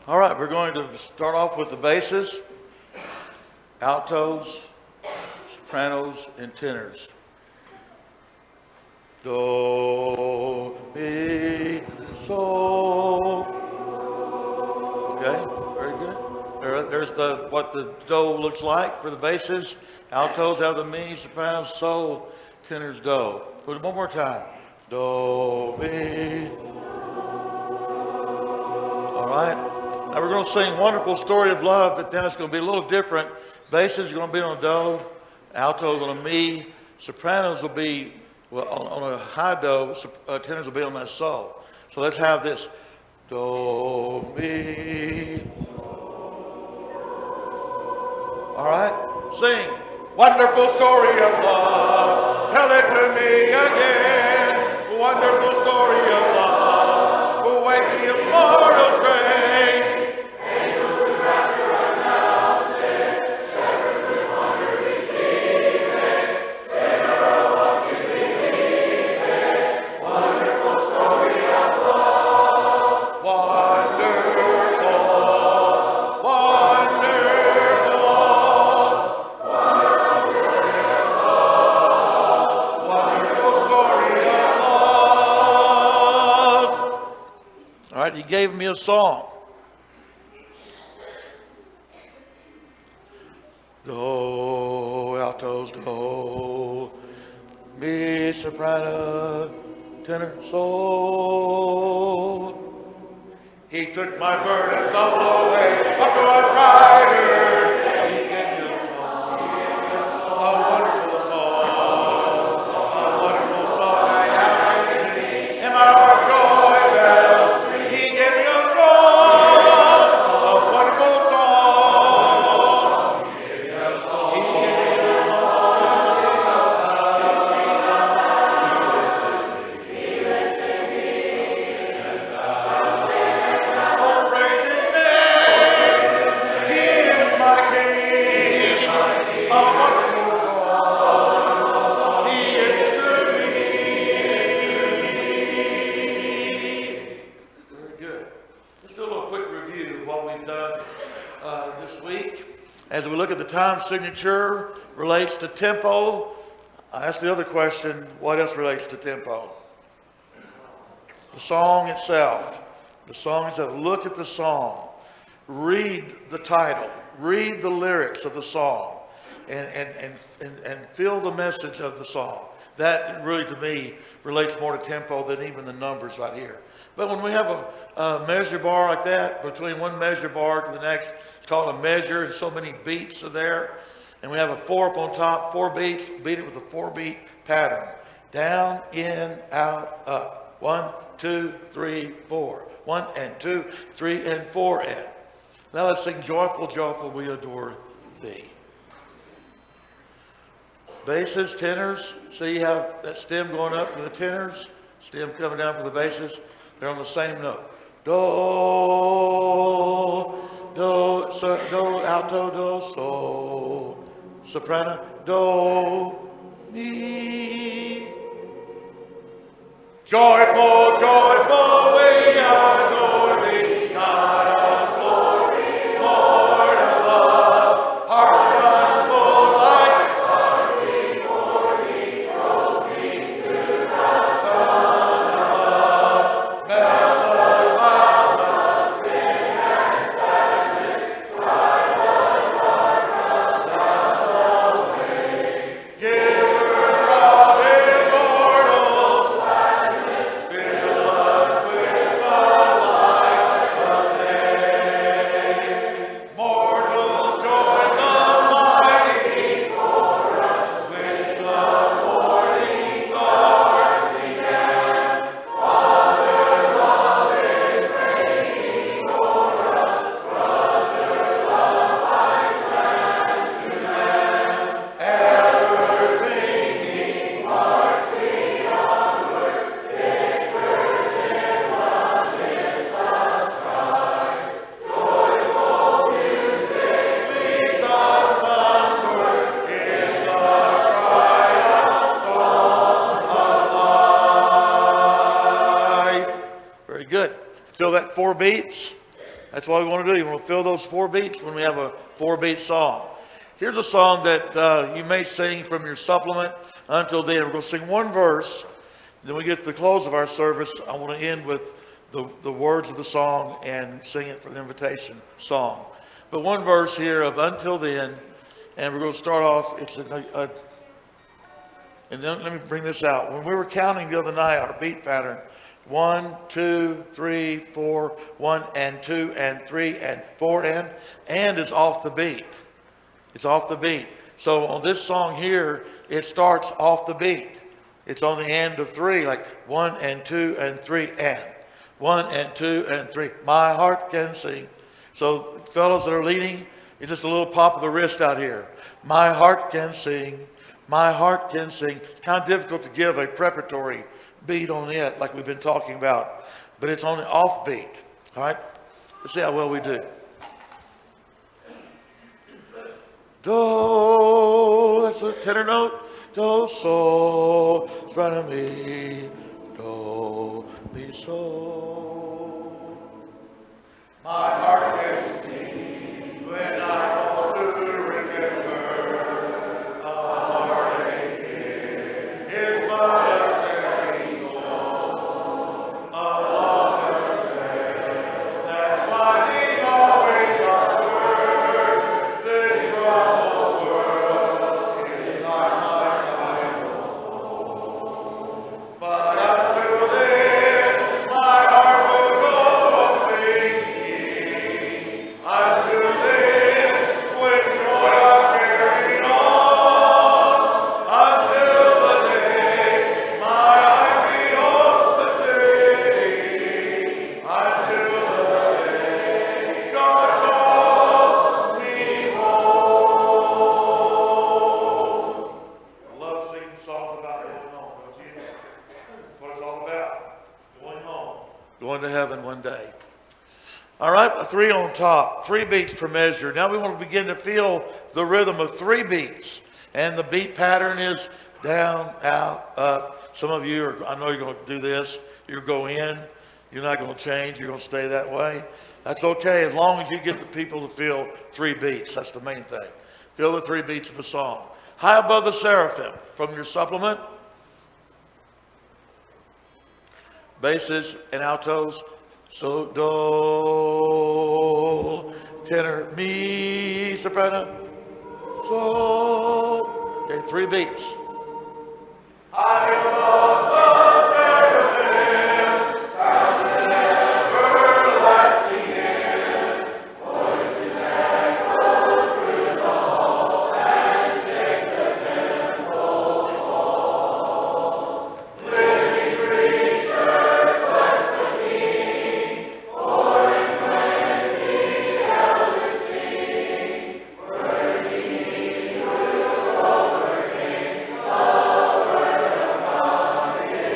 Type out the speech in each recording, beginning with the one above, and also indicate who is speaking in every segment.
Speaker 1: All right, we're going to start off with the basses, altos, sopranos, and tenors. Do, mi, sol. Okay, very good. There's what the do looks like for the basses. Altos have the mi, sopranos, sol, tenors, do. Put it one more time. Do, mi. All right. Now we're going to sing Wonderful Story of Love, but then it's going to be a little different. Basses are going to be on a do, altos on a mi, sopranos will be on a high do, tenors will be on that sol. So let's have this. Do, mi. All right, sing. Wonderful story of love, tell it to me again. Wonderful story of love, who wake the immortal strain. He gave me a song. Do, altos, do, mi, soprano, tenor, sol. He took my burdens all away up to a brighter. He gave me a song, a wonderful song, a wonderful song I have sing in my heart joy bells. As we look at the time signature, relates to tempo. I asked the other question, what else relates to tempo? The song itself. The song itself. Look at the song. Read the title. Read the lyrics of the song. And feel the message of the song. That really, to me, relates more to tempo than even the numbers right here. But when we have a measure bar like that, between one measure bar to the next, it's called a measure, and so many beats are there. And we have a 4 up on top, 4 beats, beat it with a 4-beat pattern. Down, in, out, up. 1, 2, 3, 4. 1 and 2, 3 and 4 and. Now let's sing Joyful, Joyful, We Adore Thee. Basses, tenors, see you have that stem going up for the tenors, stem coming down for the basses. They're on the same note. Do, do, do, alto, do, sol, soprano, do, mi. Joyful, joyful, we adore thee, God of glory, Lord of love, hearts unfull like hearts before thee, roll me to the Son above, melt the clouds of sin and sadness, dry the dark of the way, giver of immortal gladness, fill us with the light of day. Mortal join the mighty chorus, which the morning stars began. Father, love is reigning o'er us, brother, love binds man to man. Ever singing, march we onward, victors in the midst of strife. Joyful music leads us onward in the triumph song of life. Very good. Feel that 4 beats? That's what we want to do. You want to fill those 4 beats when we have a 4-beat song. Here's a song that you may sing from your supplement. Until then, we're going to sing 1 verse. Then we get to the close of our service. I want to end with the words of the song and sing it for the invitation song. But 1 verse here of Until Then, and we're going to start off. And then let me bring this out. When we were counting the other night, our beat pattern, 1, 2, 3, 4, 1 and 2 and 3 and 4 and is off the beat. It's off the beat. So on this song here, it starts off the beat. It's on the end of 3, like 1 and 2 and 3 and 1 and 2 and 3. My heart can sing. So fellows that are leading, it's just a little pop of the wrist out here. My heart can sing. My heart can sing. It's kind of difficult to give a preparatory beat on it like we've been talking about, but it's on the off beat. All right, let's see how well we do. Do, that's the tenor note. Do, so, in front of me. Do, mi, so. My heart can sing when I call to remember a heartache is but a stepping stone along the trail that's winding always upward. This troubled world is not my final home, but until then, my heart will go on singing. Until then, with joy I'm carrying on. Until the day my eye behold the city. Until the day God calls me home. I love singing songs about going home, don't you? That's what it's all about. Going home. Going to heaven one day. All right, a 3 on top, 3 beats per measure. Now we want to begin to feel the rhythm of 3 beats. And the beat pattern is down, out, up. Some of you I know you're going to do this. You'll go in. You're not going to change. You're going to stay that way. That's okay as long as you get the people to feel 3 beats. That's the main thing. Feel the 3 beats of a song. High above the seraphim from your supplement. Basses and altos. So, do, tenor, mi, soprano, so. Okay, 3 beats. High above the seraphim, sounds an everlasting end. Voices echo through the hall and shake the temple hall. Living creatures bless the King. 4 and 20 elders sing, worthy who overcame the world of God.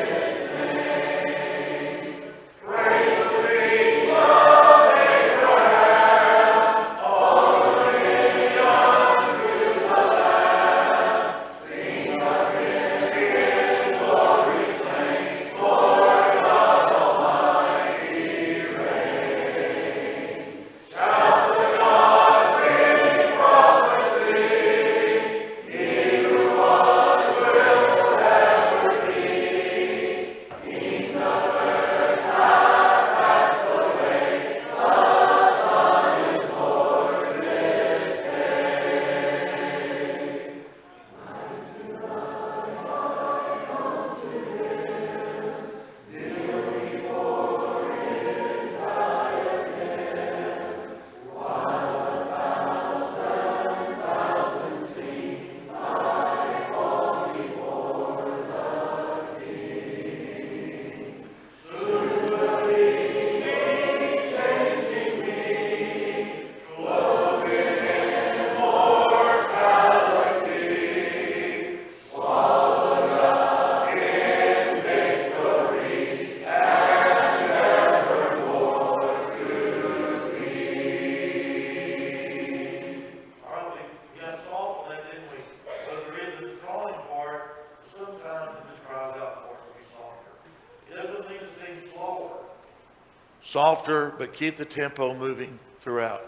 Speaker 1: softer, but keep the tempo moving throughout.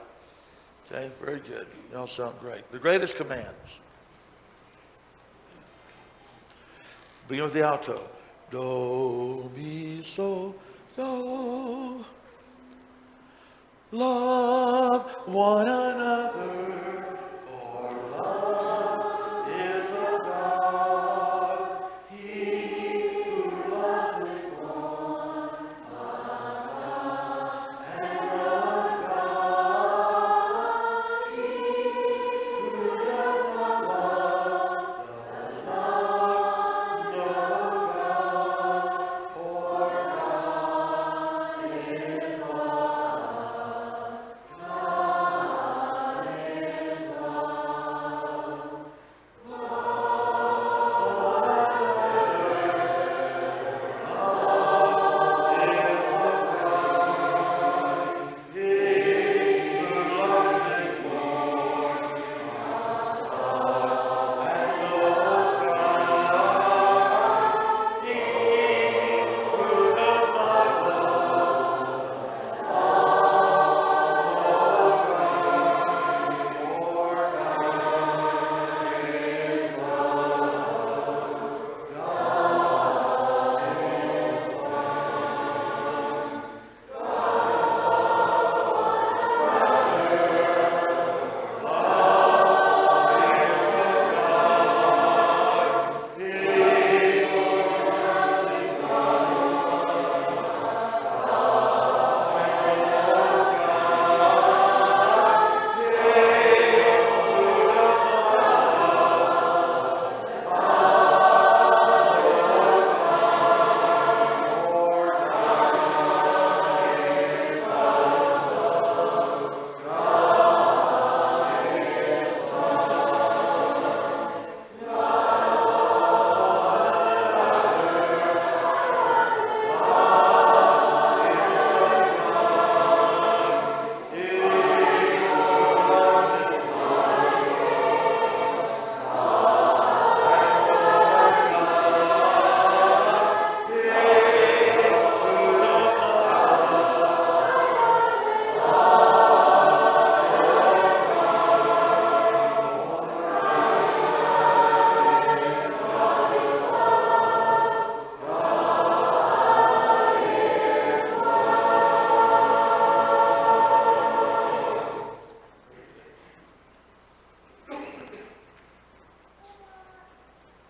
Speaker 1: Okay, very good. Y'all sound great. The greatest commands. Begin with the alto. Do, mi, so, do. Love one another, for love is of God. He who loves is born of God and knows God. He who does not love does not know God, for God is love. God is love.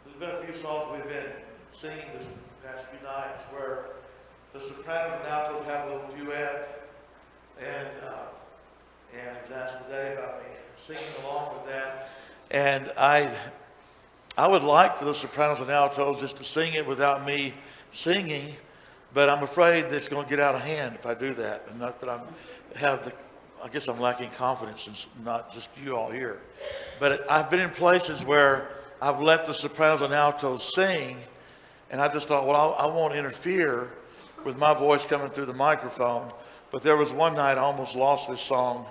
Speaker 1: There's been a few songs we've been singing this past few nights where the sopranos and altos have a little duet, and was asked today about me singing along with that. And I would like for the sopranos and altos just to sing it without me singing, but I'm afraid that it's going to get out of hand if I do that. And not that I guess I'm lacking confidence in not just you all here. But I've been in places where I've let the sopranos and altos sing, and I just thought, well, I won't interfere with my voice coming through the microphone. But there was one night I almost lost this song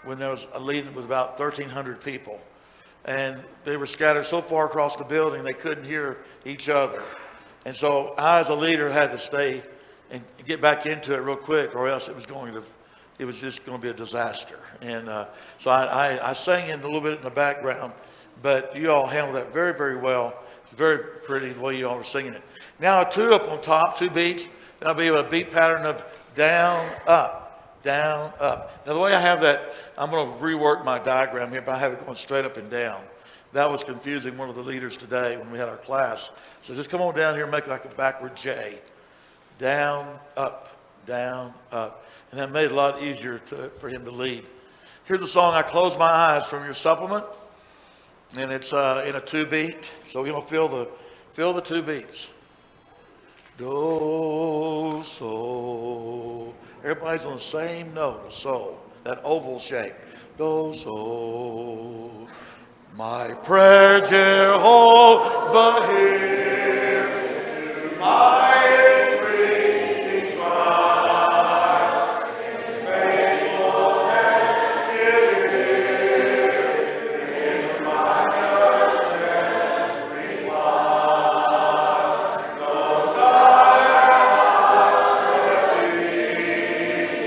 Speaker 1: when there was a lead with about 1,300 people. And they were scattered so far across the building they couldn't hear each other. And so I, as a leader, had to stay and get back into it real quick, or else it was just going to be a disaster. And so I sang in a little bit in the background, but you all handled that very, very well. It's very pretty the way you all were singing it. Now a two up on top, two beats. And I'll be with a beat pattern of down, up, down, up. Now the way I have that, I'm going to rework my diagram here, but I have it going straight up and down. That was confusing one of the leaders today when we had our class. So just come on down here and make it like a backward J. Down, up, down, up. And that made it a lot easier for him to lead. Here's the song, I Close My Eyes, from your supplement. And it's in a two beat. So we're going to feel the two beats. Do, so. Everybody's on the same note, a so, that oval shape. Do, so. My prayer, Jehovah, hear to my entreaty cry. In faithfulness, hear my just reply. Though God have refuge,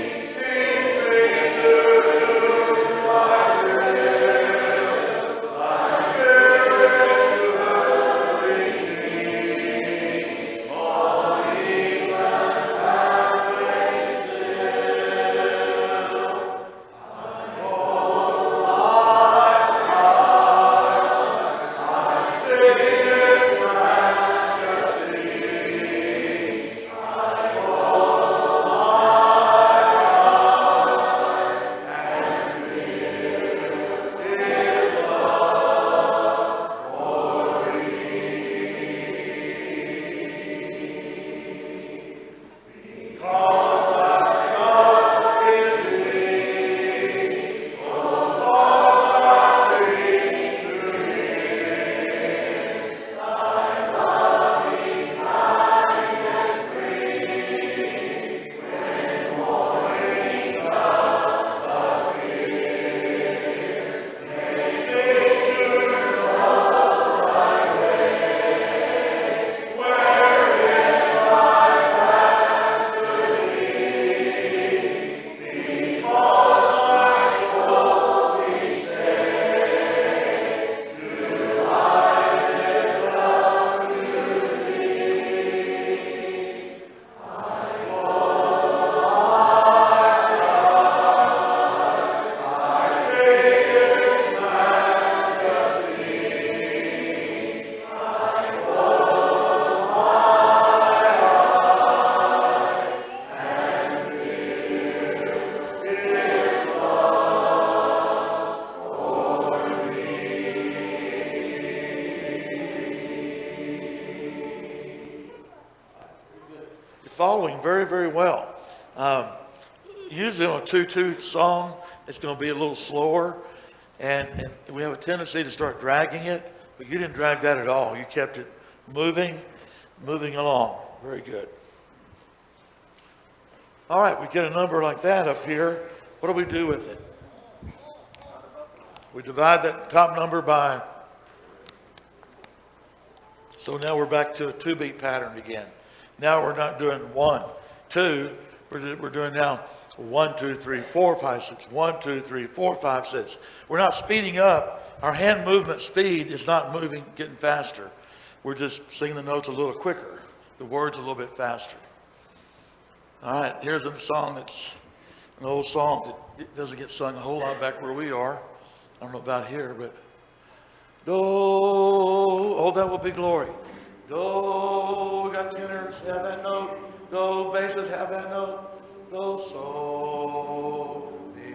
Speaker 1: following very, very well. Usually on a 2-2 song, it's going to be a little slower, and we have a tendency to start dragging it, but you didn't drag that at all. You kept it moving along. Very good. All right, we get a number like that up here. What do we do with it? We divide that top number by, so now we're back to a 2-beat pattern again. Now we're not doing 1, 2, we're doing now 1, 2, 3, 4, 5, 6, 1, 2, 3, 4, 5, 6. We're not speeding up. Our hand movement speed is not moving, getting faster. We're just singing the notes a little quicker, the words a little bit faster. All right, here's a song that's an old song that doesn't get sung a whole lot back where we are. I don't know about here, but do, oh, that will be glory. Do, we got tenors, have that note. Do, basses, have that note. Do, so, mi,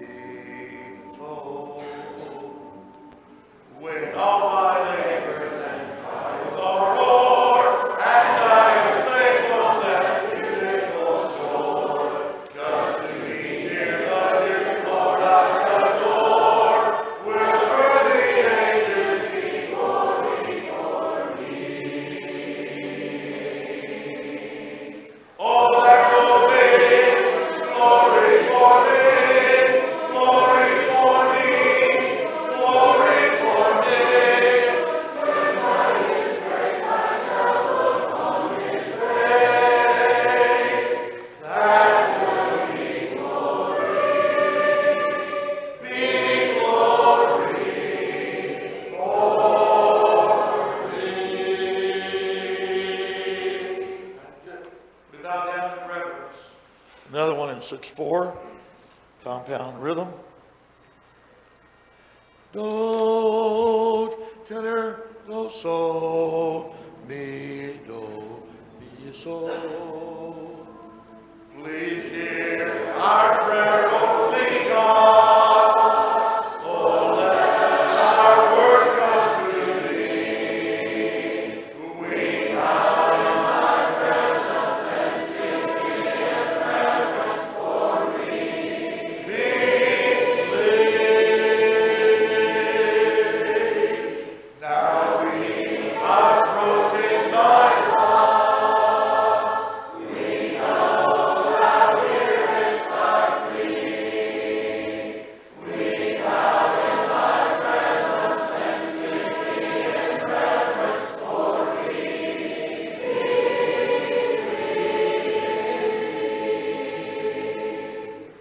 Speaker 1: so. When all my labors and trials are o'er, and I am thankful that beautiful shore, just to be near the dear Lord I adore, will through the ages be glory for me. Oh, that will be glory for me, glory for me, glory for me. Through my disgrace I shall look on His face. That will be glory for me. We bow down in reverence. Another one in 6/4, compound rhythm. Do, tenor, do, so, mi, do, mi, so. Please hear our prayer, only God. Oh, let our words come to Thee. We bow in Thy presence and sing Thee in reverence for we believe. Now we approaching Thy throne. We know Thou hearest our plea. We bow in Thy presence and sing Thee in reverence for we believe.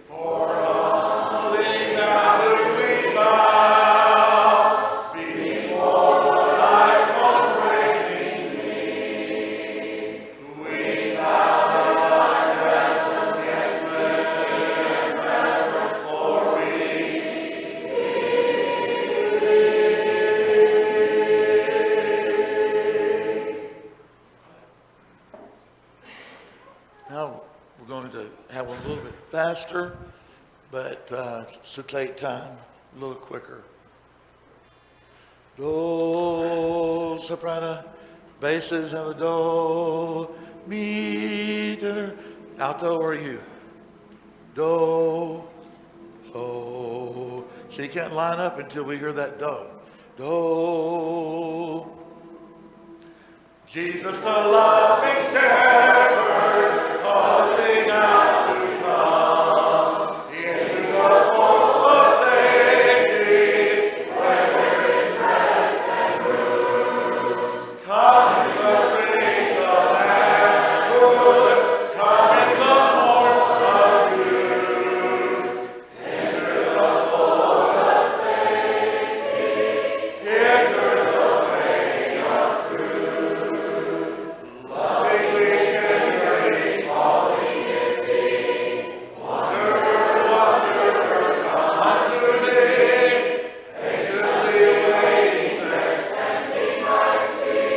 Speaker 1: For humbly now do we bow before Thy throne praising Thee. We bow in Thy presence and sing in reverence for we Now we're going to have one a little bit faster, but to take time a little quicker. Do, soprano, basses have a do, mi, tenor, alto, where are you? Do, so. So you can't line up until we hear that do. Do. Jesus the loving shepherd, calling out to come into the fold of safety, where there is rest and room. Come in the spring of manhood, come in the morn of youth. Enter the fold of safety, enter the way of truth. Lovingly, tenderly, calling His King. Wanderer, wanderer, come unto me. Patiently waiting there, standing I see.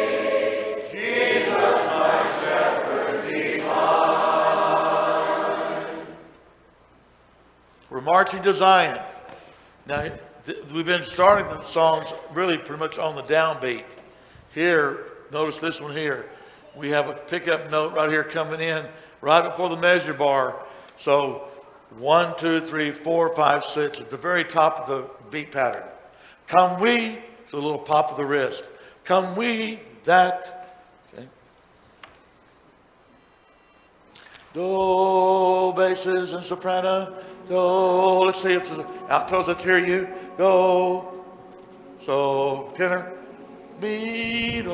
Speaker 1: Jesus, my shepherd divine. We're marching to Zion. Now, we've been starting the songs really pretty much on the downbeat. Here, notice this one here. we have a pickup note right here coming in right before the measure bar. So 1, 2, 3, 4, 5, 6 at the very top of the beat pattern. Come we, it's a little pop of the wrist. Come we that, okay. Do, basses and soprano, do. Let's see if the altos that hear you. Do. So tenor, mi, do.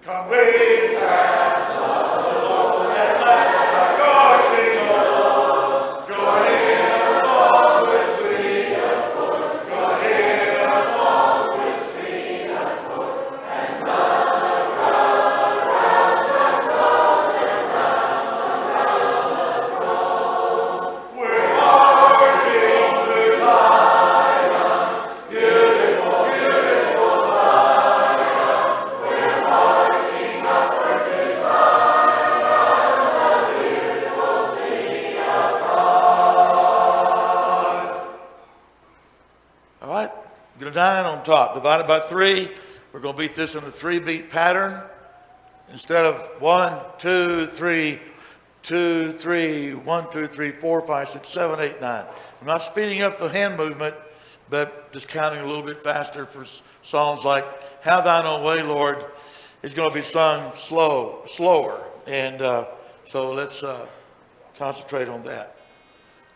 Speaker 1: Come we that love and let our God be known. Join in our song with sweet accord. Join in our song with sweet accord. And bless us around the cross and bless around the cross. We're marching to Zion, beautiful, beautiful Zion. We're marching upward to Zion, the beautiful city of God. All right, we're going to 9 on top, divided by 3. We're going to beat this in a 3-beat pattern. Instead of 1, 2, 3, 2, 3, 1, 2, 3, 4, 5, 6, 7, 8, 9. I'm not speeding up the hand movement, but just counting a little bit faster for songs like Have Thine Own Way, Lord. It's going to be sung slower. And so let's concentrate on that.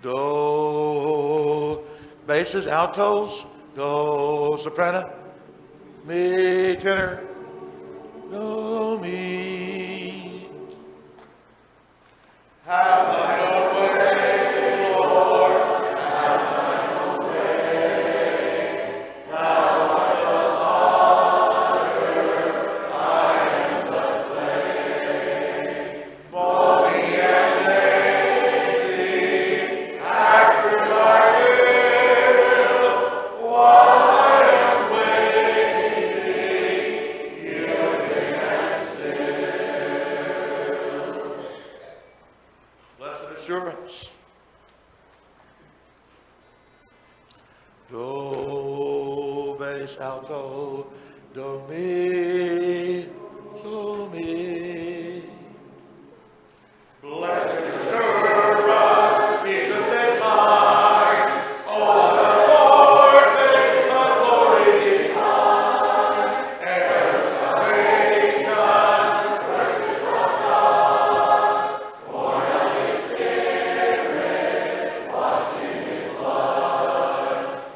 Speaker 1: Do, basses, altos, do, soprano, mi, tenor, do, mi. Have thine own way, Lord, have thine own way. Thou art the potter, I am the clay. Mold me and make thee after thy will, while I am waiting thee, yielding and still. Blessed assurance. Do, bass, alto, do, mi, so, mi. Blessed assurance, Jesus is mine. All the forces of glory divine. Heir of salvation, purchase of God. Born of His Spirit, washed in His blood.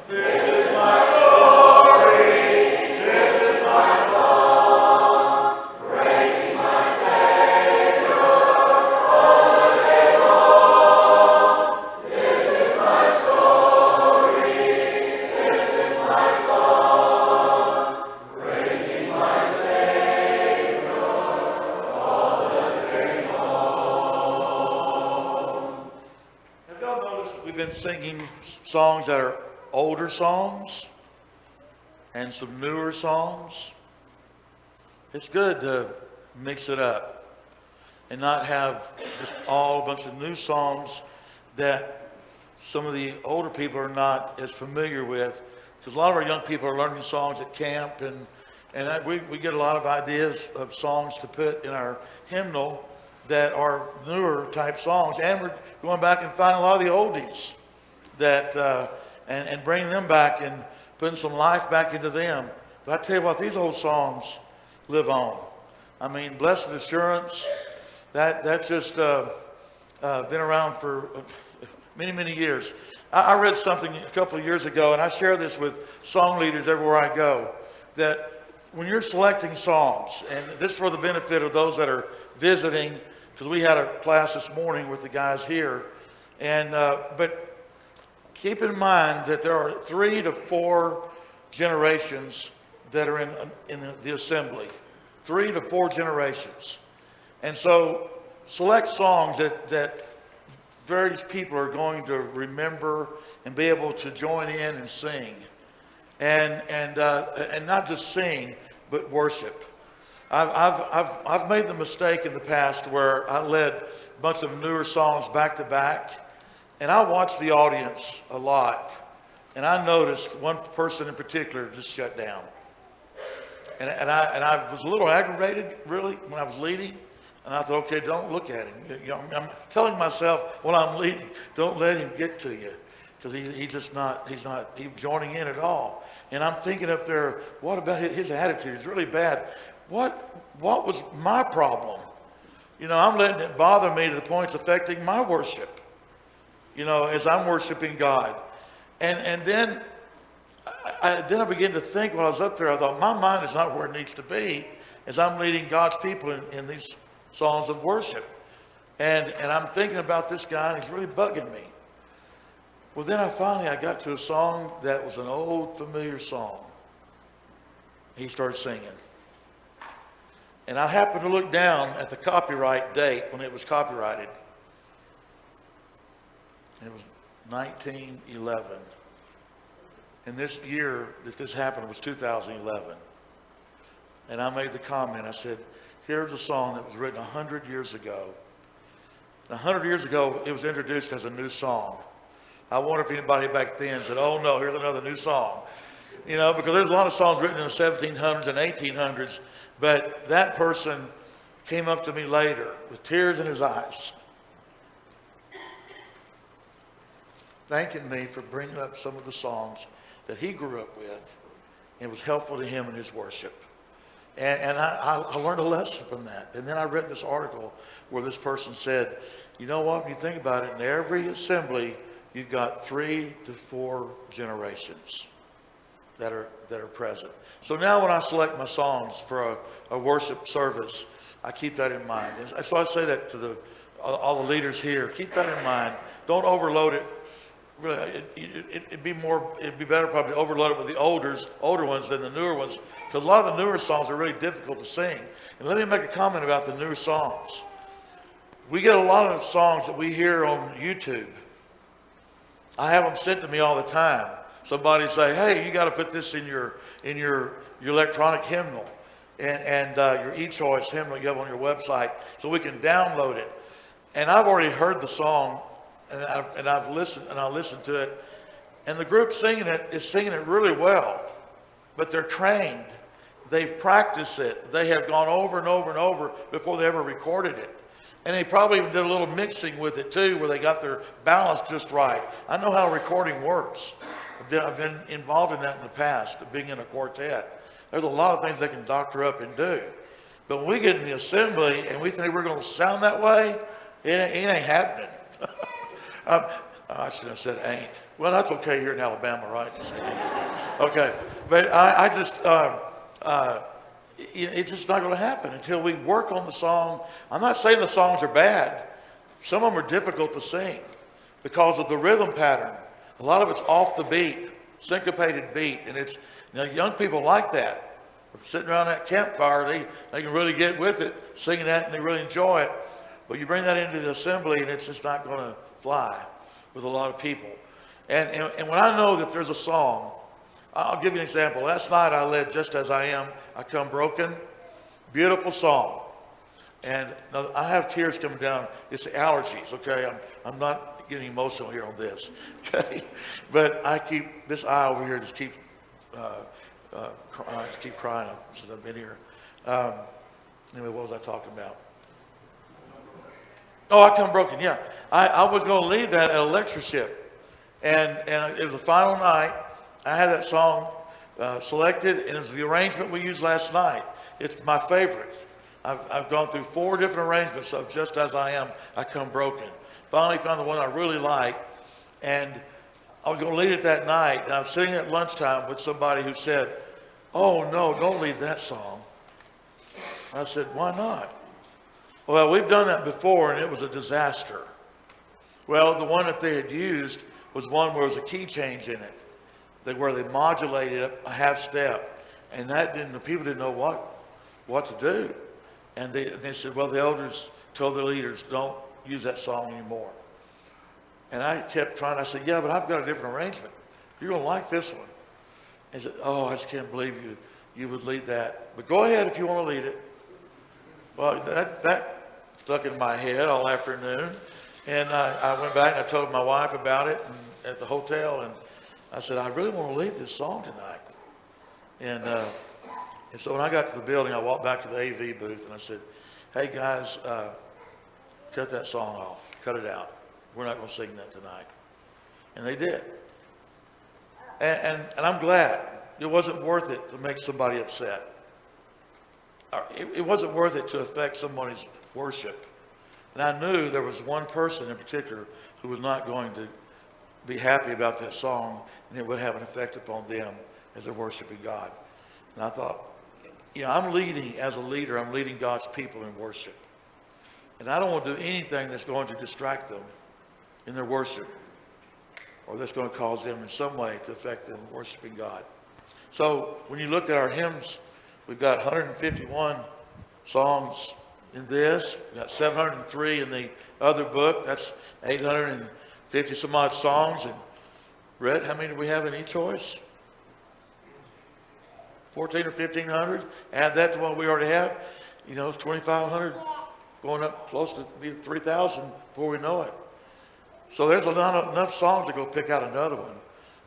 Speaker 1: This is my story. This is my song. Praising my Savior all the day long. This is my story. This is my song. Praising my Savior all the day long. Have y'all noticed that we've been singing songs that are older songs and some newer songs? It's good to mix it up and not have just all a bunch of new songs that some of the older people are not as familiar with. Because a lot of our young people are learning songs at camp, and we get a lot of ideas of songs to put in our hymnal that are newer type songs. And we're going back and finding a lot of the oldies that and bringing them back and putting some life back into them. But I tell you what, these old songs live on. I mean, Blessed Assurance, that just been around for many, many years. I read something a couple of years ago, and I share this with song leaders everywhere I go, that when you're selecting songs, and this is for the benefit of those that are visiting, because we had a class this morning with the guys here, and but keep in mind that there are 3 to 4 generations that are in the assembly. 3 to 4 generations. And so select songs that various people are going to remember and be able to join in and sing. And not just sing, but worship. I've made the mistake in the past where I led a bunch of newer songs back to back, and I watched the audience a lot, and I noticed one person in particular just shut down. And I was a little aggravated, really, when I was leading. And I thought, okay, don't look at him. You know, I'm telling myself when I'm leading, don't let him get to you. Because he's not joining in at all. And I'm thinking up there, what about his attitude? It's really bad. What was my problem? You know, I'm letting it bother me to the point it's affecting my worship. You know, as I'm worshiping God. And then I began to think while I was up there, I thought, my mind is not where it needs to be as I'm leading God's people in these songs of worship. And I'm thinking about this guy, and he's really bugging me. Well, then I got to a song that was an old familiar song. He started singing. And I happened to look down at the copyright date when it was copyrighted. It was 1911. And this year that this happened was 2011. And I made the comment, I said, here's a song that was written 100 years ago. 100 years ago, it was introduced as a new song. I wonder if anybody back then said, oh no, here's another new song. You know, because there's a lot of songs written in the 1700s and 1800s, but that person came up to me later with tears in his eyes, thanking me for bringing up some of the songs that he grew up with and was helpful to him in his worship. And I learned a lesson from that. And then I read this article where this person said, you know what, when you think about it, in every assembly, you've got 3 to 4 generations that are present. So now when I select my songs for a worship service, I keep that in mind. And so I say that to all the leaders here, keep that in mind. Don't overload it. Really, it'd be better probably to overload it with the older ones than the newer ones, because a lot of the newer songs are really difficult to sing. And let me make a comment about the newer songs. We get a lot of songs that we hear on YouTube. I have them sent to me all the time. Somebody say, hey, you got to put this in your electronic hymnal and your eChoice hymnal you have on your website so we can download it. And I've already heard the song. And I've listened, and I listened to it, and the group singing it is singing it really well, but they're trained. They've practiced it. They have gone over and over and over before they ever recorded it. And they probably even did a little mixing with it too, where they got their balance just right. I know how recording works. I've been involved in that in the past, being in a quartet. There's a lot of things they can doctor up and do. But when we get in the assembly and we think we're going to sound that way, it ain't happening. I shouldn't have said ain't. Well, that's okay here in Alabama, right? Okay, but it's just not going to happen until we work on the song. I'm not saying the songs are bad. Some of them are difficult to sing because of the rhythm pattern. A lot of it's off the beat, syncopated beat, and it's, you know, young people like that. Sitting around that campfire, they can really get with it, singing that, and they really enjoy it. But you bring that into the assembly, and it's just not going to fly with a lot of people. And when I know that there's a song, I'll give you an example. Last night I led Just As I Am, I Come Broken. Beautiful song. And now I have tears coming down. It's allergies, okay? I'm not getting emotional here on this, okay? But this eye over here just keeps crying since I've been here. Anyway, what was I talking about? Oh, I Come Broken, yeah. I was going to lead that at a lectureship. And it was the final night. I had that song selected, and it was the arrangement we used last night. It's my favorite. I've gone through 4 different arrangements of Just As I Am, I Come Broken. Finally found the one I really like, and I was going to lead it that night, and I was sitting at lunchtime with somebody who said, oh no, don't lead that song. I said, why not? Well, we've done that before, and it was a disaster. Well, the one that they had used was one where there was a key change in it, where they modulated a half step, and the people didn't know what to do. And they said, well, the elders told the leaders, don't use that song anymore. And I kept trying. I said, yeah, but I've got a different arrangement. You're going to like this one. And he said, oh, I just can't believe you would lead that. But go ahead if you want to lead it. Well, that stuck in my head all afternoon. And I went back and I told my wife about it at the hotel. And I said, I really want to lead this song tonight. And so when I got to the building, I walked back to the AV booth and I said, hey guys, cut that song off. Cut it out. We're not going to sing that tonight. And they did. And I'm glad. It wasn't worth it to make somebody upset. It wasn't worth it to affect somebody's worship. And I knew there was one person in particular who was not going to be happy about that song, and it would have an effect upon them as they're worshiping God. And I thought, I'm leading, as a leader, I'm leading God's people in worship. And I don't want to do anything that's going to distract them in their worship, or that's going to cause them in some way to affect them worshiping God. So when you look at our hymns, we've got 151 songs in this. We've got 703 in the other book. That's 850 some odd songs. And Rhett, how many do we have in each choice? 14 or 1,500. Add that to what we already have. It's 2,500, going up close to be 3,000 before we know it. So there's not enough songs to go pick out another one,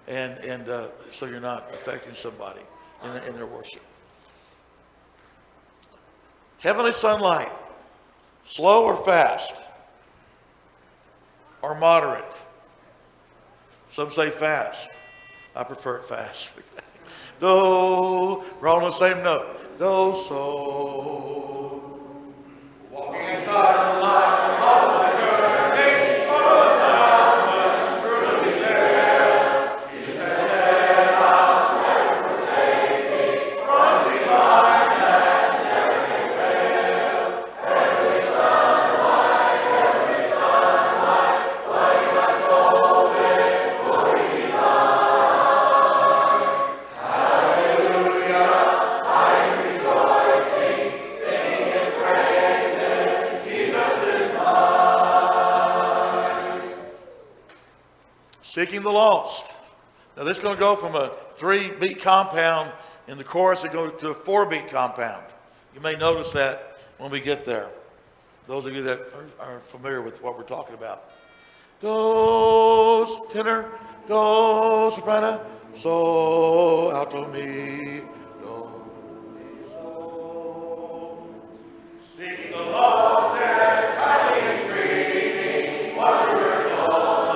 Speaker 1: and so you're not affecting somebody in their worship. Heavenly sunlight, slow or fast, or moderate? Some say fast. I prefer it fast. Do, we're all on the same note. Do, so. Walking inside the light of my journey, over the mountain, through the air. Jesus said, I'll never forsake thee, promise me by that never may fail. Every sunlight, flooding my soul with glory divine. Seeking the lost. Now this is going to go from a 3-beat compound in the chorus, it goes to a 4-beat compound. You may notice that when we get there. Those of you that are familiar with what we're talking about. Do, tenor, do, soprano, so, alto, mi, do, mi, so. Seeking the lost and kindly entreating, wanderers all.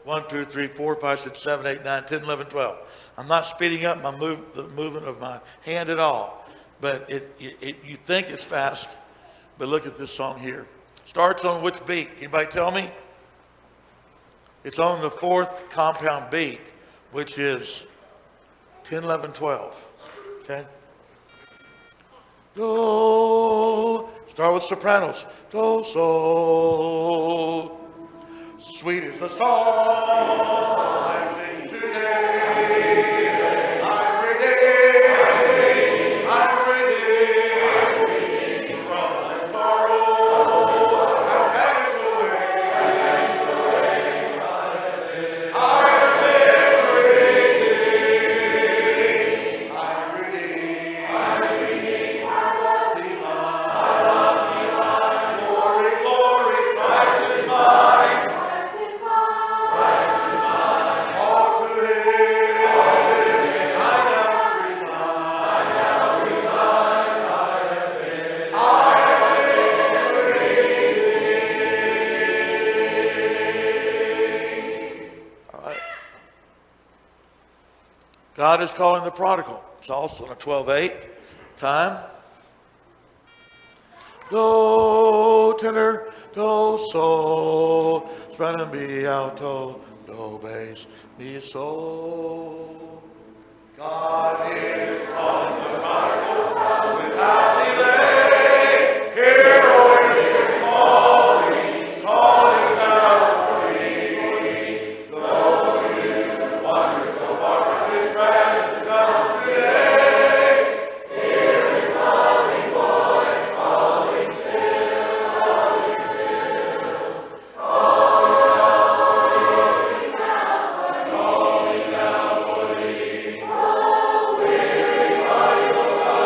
Speaker 1: One, two, three, four, 5, 6, 7, 8, 9, 10, 11, 12. I'm not speeding up the movement of my hand at all. But you think it's fast, but look at this song here. Starts on which beat? Anybody tell me? It's on the 4th compound beat, which is 10, 11, 12. Okay? Do. Start with sopranos. Do, so. Sweet is the song I sing today. I'm redeemed. I'm redeemed from the sorrow. I've vanished away. I have been redeemed. I'm redeemed. I'm redeemed. I love thee, glory, glory, Christ is mine. God is calling the prodigal. It's also in a 12:8. Time. Do tenor, do sol, soprano mi alto, do bass mi sol. God is on the carnival without delay. Hear, O hear, calling, calling out for thee. Though you wander so far from his presence, come today. Hear his calling voice, calling still, calling still. Calling out for thee. Oh, weary prodigal come, weary prodigal come. Calling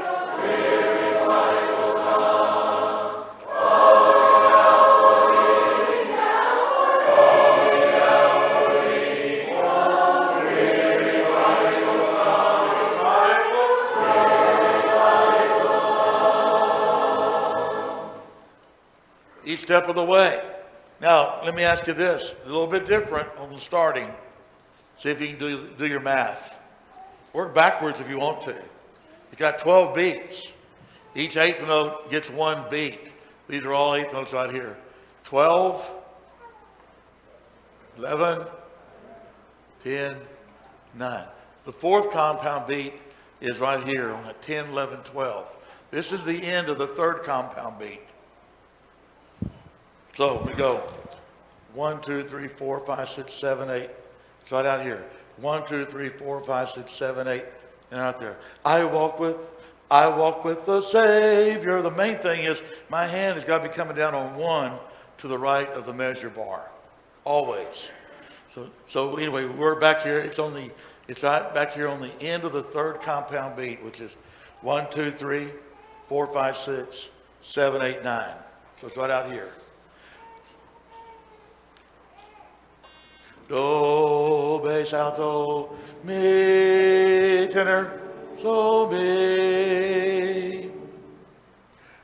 Speaker 1: out for thee. Oh, weary prodigal come, each step of the way. Now, let me ask you this, a little bit different on the starting. See if you can do your math. Work backwards if you want to. You got 12 beats. Each eighth note gets one beat. These are all eighth notes right here. 12, 11, 10, 9. The fourth compound beat is right here on a 10, 11, 12. This is the end of the third compound beat. So we go 1, 2, 3, 4, 5, 6, 7, 8. It's right out here. 1, 2, 3, 4, 5, 6, 7, 8, and out there. I walk with the Savior. The main thing is my hand has got to be coming down on 1 to the right of the measure bar, always. So anyway, we're back here. It's right back here on the end of the third compound beat, which is 1, 2, 3, 4, 5, 6, 7, 8, 9. So it's right out here. Do, bass, alto, mi, tenor, sol, mi.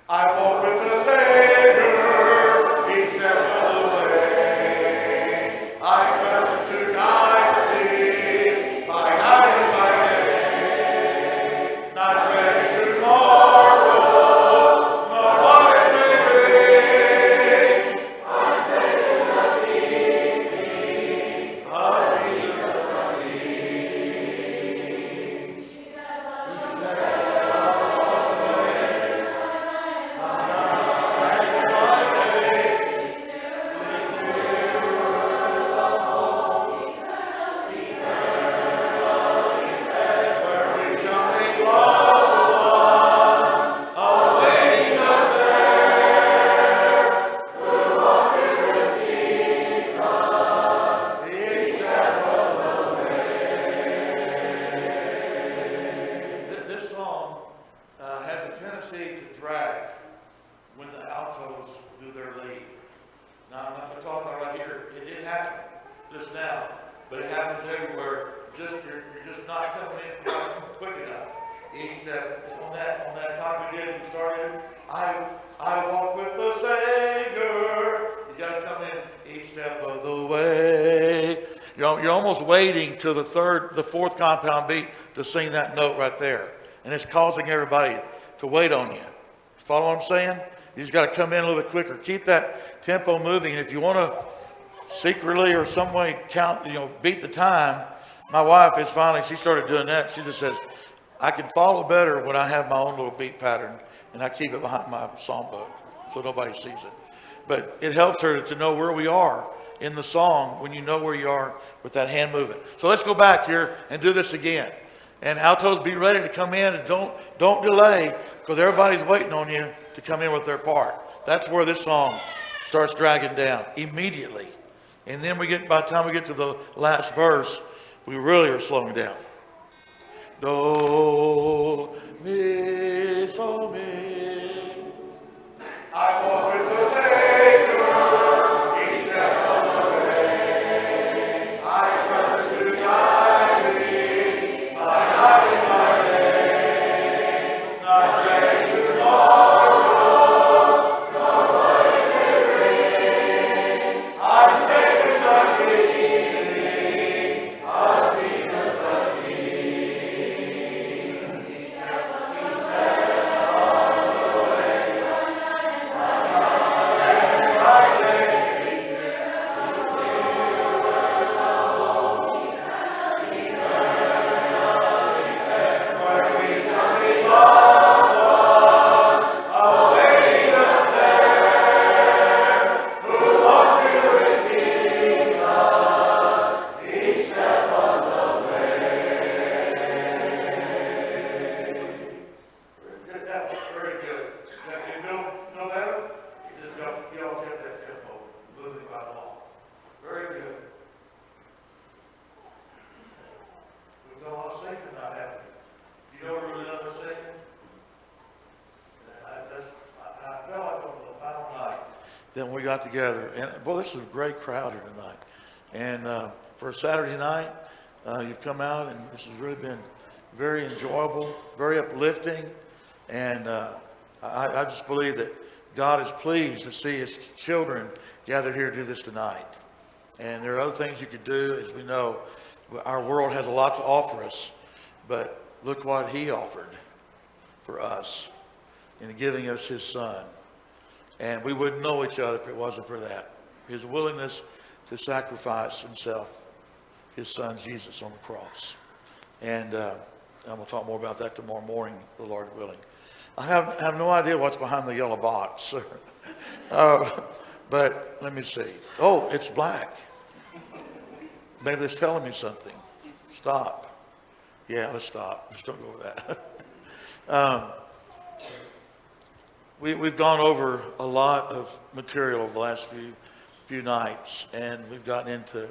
Speaker 1: I walk with the Savior each step of the way. I trust to guide me by night and by day. Not dreading tomorrow, nor what it may bring. I'm safe in the keeping of Jesus the King. Each step of the way. This song has a tendency to drag when the altos do their lead. Now, I'm not going to talk about right here. It did happen just now, but it happens everywhere. You're just not coming in quick enough. Each step is on that time we did when we started. I walk with the Savior. You got to come in each step of the way. You're almost waiting to the fourth compound beat to sing that note right there. And it's causing everybody to wait on you. Follow what I'm saying? You just got to come in a little bit quicker. Keep that tempo moving. And if you want to secretly or some way beat the time, my wife is finally, she started doing that. She just says, I can follow better when I have my own little beat pattern and I keep it behind my songbook so nobody sees it. But it helps her to know where we are in the song when you know where you are with that hand movement. So let's go back here and do this again. And altos, be ready to come in and don't delay because everybody's waiting on you to come in with their part. That's where this song starts dragging down immediately. And then by the time we get to the last verse, we really are slowing down. Do, mi, sol, mi. I walk with the Savior each step of the way. I trust to guide me by night and by day. Not dreading tomorrow, nor what it may bring. I'm safe in the keeping of Jesus the King. then we got together. And boy, this is a great crowd here tonight. And for a Saturday night, you've come out, and this has really been very enjoyable, very uplifting. And I just believe that God is pleased to see his children gathered here to do this tonight. And there are other things you could do. As we know, our world has a lot to offer us, but look what he offered for us in giving us his son. And we wouldn't know each other if it wasn't for that. His willingness to sacrifice himself, his son Jesus on the cross. And I'm going to talk more about that tomorrow morning, the Lord willing. I have no idea what's behind the yellow box. But let me see. Oh, it's black. Maybe it's telling me something. Stop. Yeah, let's stop. Let's don't go with that. We've gone over a lot of material over the last few nights, and we've gotten into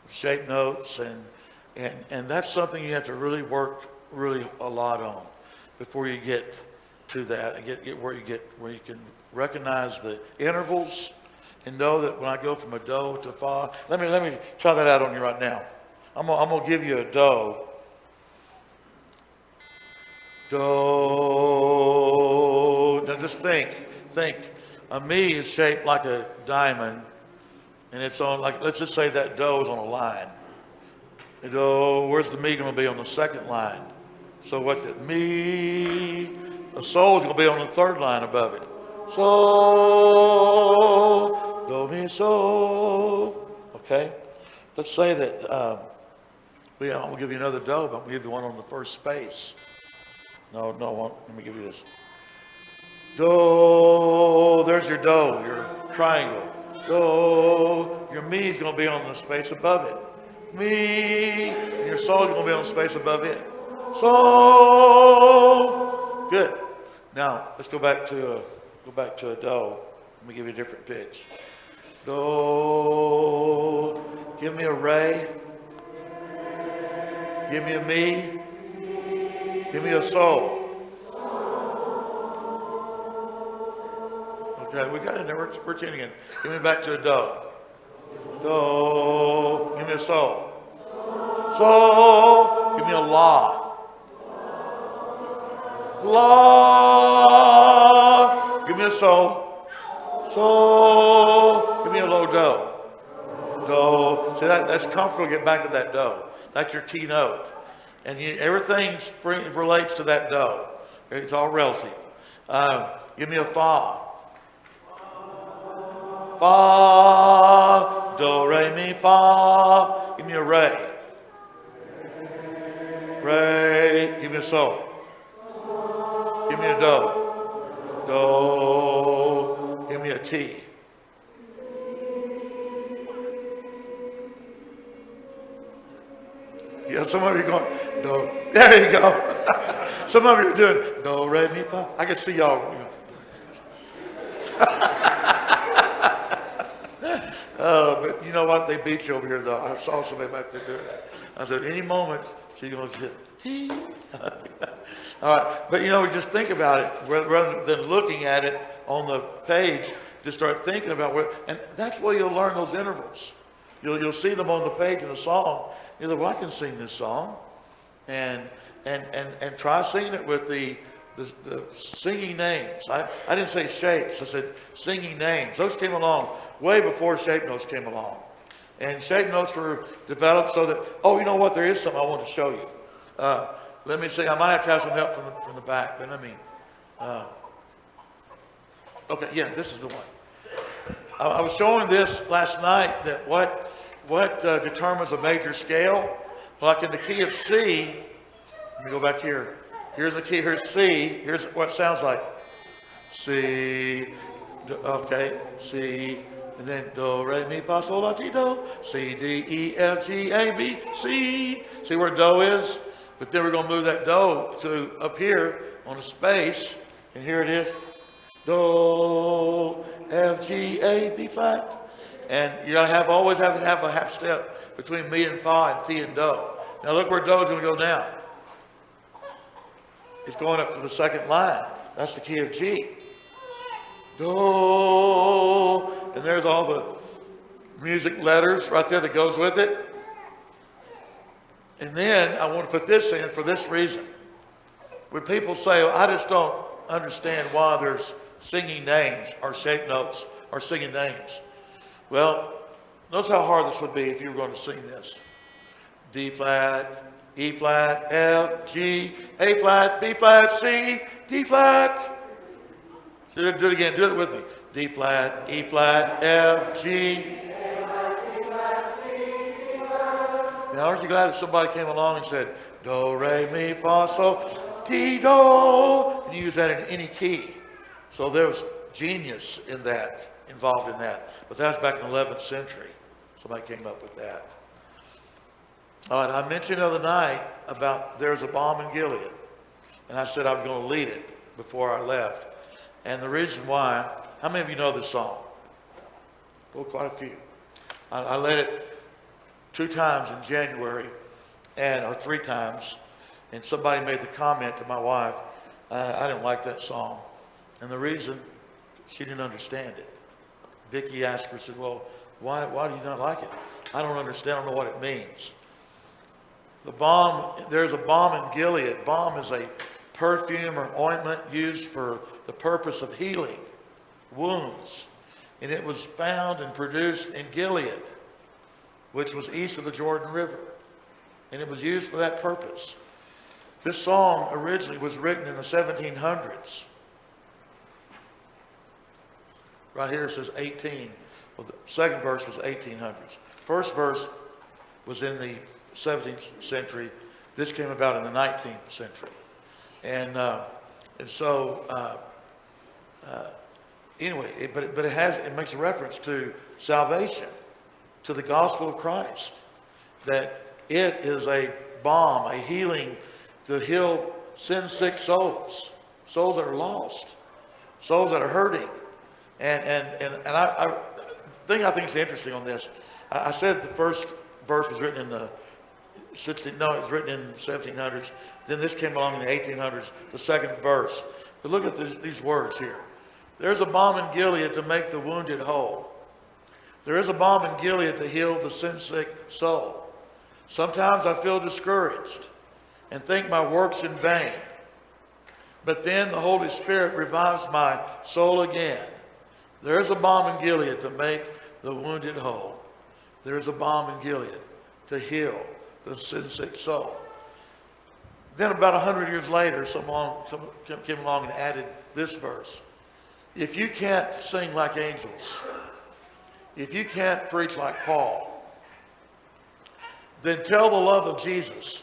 Speaker 1: shape notes, and that's something you have to really work a lot on before you get to that and get where you can recognize the intervals and know that when I go from a do to fa. Let me try that out on you right now. I'm gonna give you a do. Do. Now just think. A mi is shaped like a diamond, and it's on, like, let's just say that do is on a line. The do, where's the mi going to be? On the second line. So what the mi, a sol is going to be on the third line above it. So, do, mi, so. Okay? Let's say that, I'm going to give you another do, but I'm going to give you one on the first space. No, let me give you this. Do, there's your do, your triangle. Do, your mi is going to be on the space above it. Mi, and your sol is going to be on the space above it. So, good. Now let's go back to a do. Let me give you a different pitch. Do, give me a re. Give me a mi. Give me a sol. Okay, we got it there. We're tuning in. Give me back to a do. Do. Give me a sol. So. Give me a la. La. Give me a sol. So. Give me a low do. Do. See, that's comfortable to get back to that do. That's your key note. And everything relates to that do. It's all relative. Give me a fa. Fa, do, re, mi, fa. Give me a re. Re, give me a sol. Give me a do. Do, give me a ti. Yeah, some of you are going, do. There you go. Some of you are doing do, re, mi, fa. I can see y'all. But you know what? They beat you over here, though. I saw somebody back there doing that. I said, any moment, she's going to hit. All right. But, just think about it. Rather than looking at it on the page, just start thinking about where. And that's where you'll learn those intervals. You'll see them on the page in a song. You're like, well, I can sing this song. And try singing it with the singing names. I didn't say shapes. I said singing names. Those came along way before shape notes came along. And shape notes were developed so that, you know what? There is something I want to show you. Let me see. I might have to have some help from the back, but let me. Okay, yeah, this is the one. I was showing this last night that what determines a major scale. Like in the key of C. Let me go back here. Here's the key, here's C, here's what it sounds like. C, okay, C, and then do, re, mi, fa, sol, la, ti, do, C, D, E, F, G, A, B, C. See where do is? But then we're going to move that do to up here on a space, and here it is. Do, F, G, A, B flat. And you always have to have a half step between mi and fa and ti and do. Now look where do is going to go now. It's going up to the second line. That's the key of G. Do. And there's all the music letters right there that goes with it. And then I want to put this in for this reason. When people say, well, I just don't understand why there's singing names or shape notes or singing names. Well, notice how hard this would be if you were going to sing this. D flat, E flat, F, G, A flat, B flat, C, D flat. So do it again. Do it with me. D flat, E flat, F, G. Now, aren't you glad that somebody came along and said, do, re, mi, fa, sol, ti, do, and you use that in any key. So there was genius in that, involved in that. But that was back in the 11th century. Somebody came up with that. All right, I mentioned the other night about there's a balm in Gilead. And I said I was going to lead it before I left. And the reason why, how many of you know this song? Well, quite a few. I led it 2 times in January, or 3 times, and somebody made the comment to my wife, I didn't like that song. And the reason, she didn't understand it. Vicki asked her, said, well, why do you not like it? I don't understand, I don't know what it means. The balm, there's a balm in Gilead. Balm is a perfume or ointment used for the purpose of healing wounds. And it was found and produced in Gilead, which was east of the Jordan River. And it was used for that purpose. This song originally was written in the 1700s. Right here it says 18. Well, the second verse was 1800s. First verse was in the 17th century. This came about in the 19th century. And so, anyway, but it makes a reference to salvation, to the gospel of Christ, that it is a balm, a healing to heal sin-sick souls, souls that are lost, souls that are hurting. And the thing I think is interesting on this, I said the first verse was written in the it was written in the 1700s. Then this came along in the 1800s, the second verse. But look at these words here. There's a balm in Gilead to make the wounded whole. There is a balm in Gilead to heal the sin-sick soul. Sometimes I feel discouraged and think my work's in vain. But then the Holy Spirit revives my soul again. There is a balm in Gilead to make the wounded whole. There is a balm in Gilead to heal the sin-sick soul. Then about 100 years later, someone came along and added this verse. If you can't sing like angels, if you can't preach like Paul, then tell the love of Jesus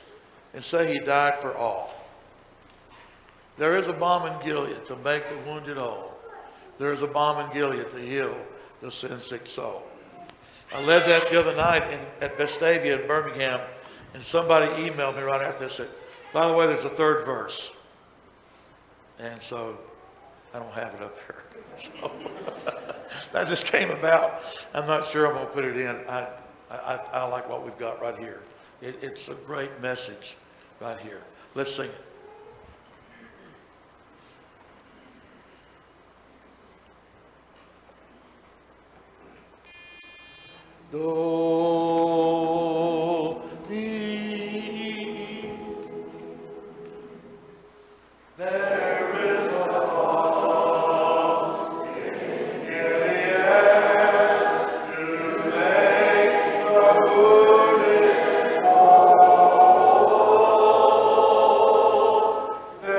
Speaker 1: and say he died for all. There is a balm in Gilead to make the wounded whole. There is a balm in Gilead to heal the sin-sick soul. I led that the other night at Vestavia in Birmingham, and somebody emailed me right after this and said, by the way, there's a third verse. And so I don't have it up here. So that just came about. I'm not sure I'm going to put it in. I like what we've got right here. It's a great message right here. Let's sing it. Do, mi. There is a balm in Gilead to make the wounded whole. There is a balm in Gilead to heal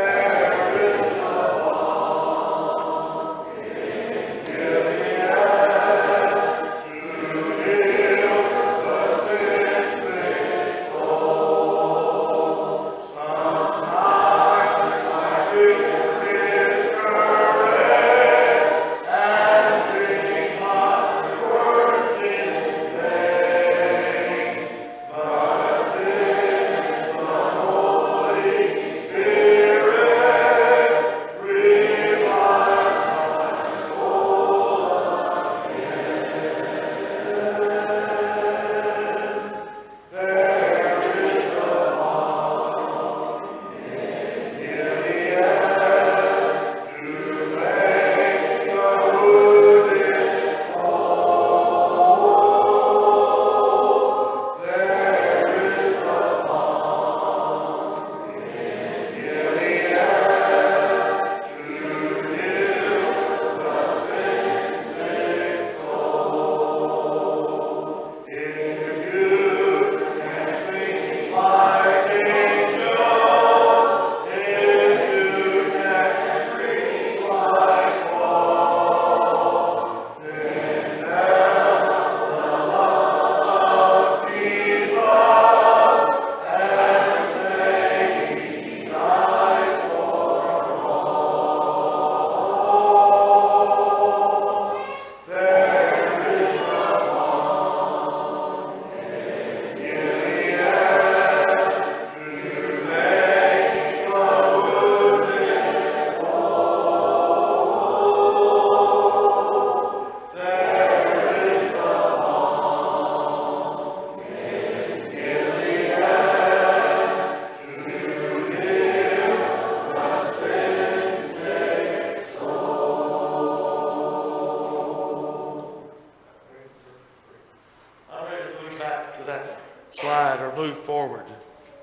Speaker 1: that slide or move forward,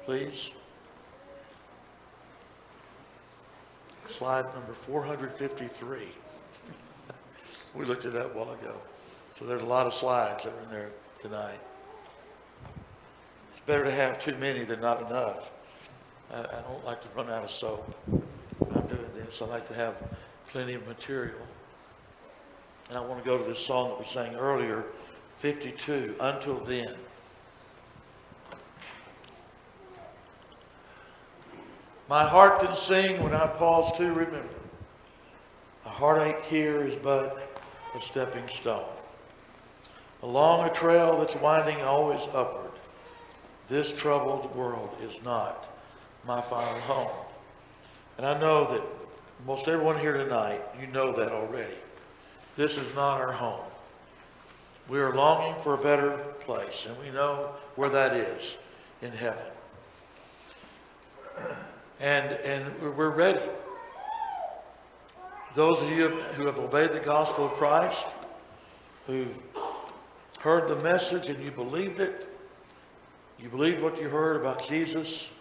Speaker 1: please. Slide number 453. We looked at that a while ago. So there's a lot of slides that are in there tonight. It's better to have too many than not enough. I don't like to run out of soap. I'm doing this. I like to have plenty of material. And I want to go to this song that we sang earlier, 52, Until Then. My heart can sing when I pause to remember. A heartache here is but a stepping stone. Along a trail that's winding always upward, this troubled world is not my final home. And I know that most everyone here tonight, you know that already. This is not our home. We are longing for a better place, and we know where that is, in heaven. And we're ready. Those of you who have obeyed the gospel of Christ, who've heard the message and you believed it, you believed what you heard about Jesus,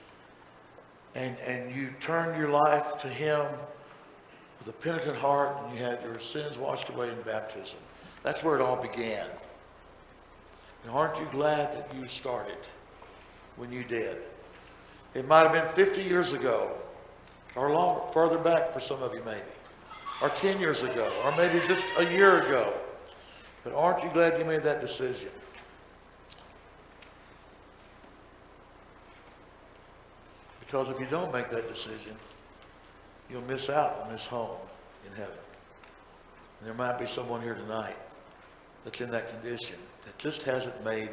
Speaker 1: and you turned your life to him with a penitent heart, and you had your sins washed away in baptism. That's where it all began. And aren't you glad that you started when you did? It might have been 50 years ago, or longer, further back for some of you maybe, or 10 years ago, or maybe just a year ago. But aren't you glad you made that decision? Because if you don't make that decision, you'll miss out on this home in heaven. And there might be someone here tonight that's in that condition, that just hasn't made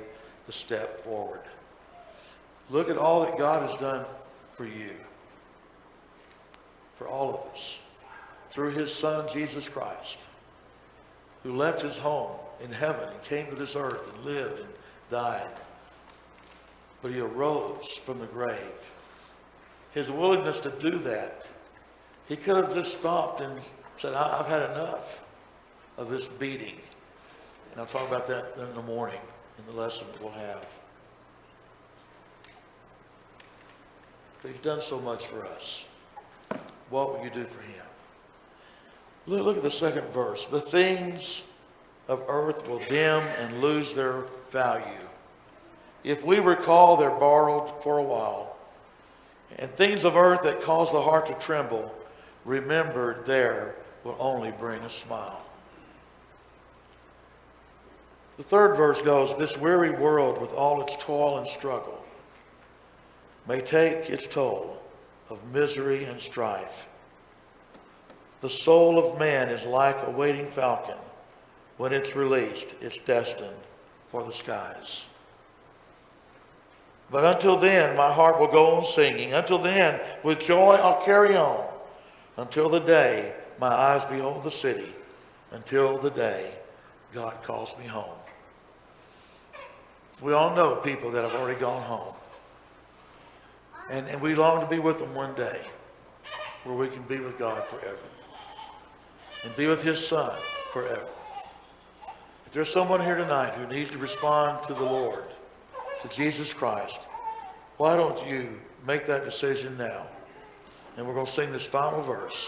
Speaker 1: the step forward. Look at all that God has done for you, for all of us, through his Son, Jesus Christ, who left his home in heaven and came to this earth and lived and died. But he arose from the grave. His willingness to do that, he could have just stopped and said, I've had enough of this beating. And I'll talk about that in the morning in the lesson that we'll have. But he's done so much for us. What will you do for him? Look at the second verse. The things of earth will dim and lose their value. If we recall, they're borrowed for a while. And things of earth that cause the heart to tremble, remembered there will only bring a smile. The third verse goes, this weary world with all its toil and struggle may take its toll of misery and strife. The soul of man is like a waiting falcon. When it's released, it's destined for the skies. But until then, my heart will go on singing. Until then, with joy I'll carry on. Until the day my eyes behold the city. Until the day God calls me home. We all know people that have already gone home. And we long to be with them one day, where we can be with God forever. And be with his Son forever. If there's someone here tonight who needs to respond to the Lord, to Jesus Christ, why don't you make that decision now? And we're going to sing this final verse.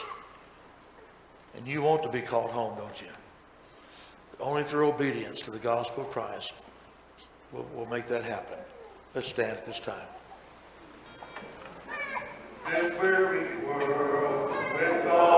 Speaker 1: And you want to be called home, don't you? Only through obedience to the gospel of Christ will make that happen. Let's stand at this time. This weary world with God.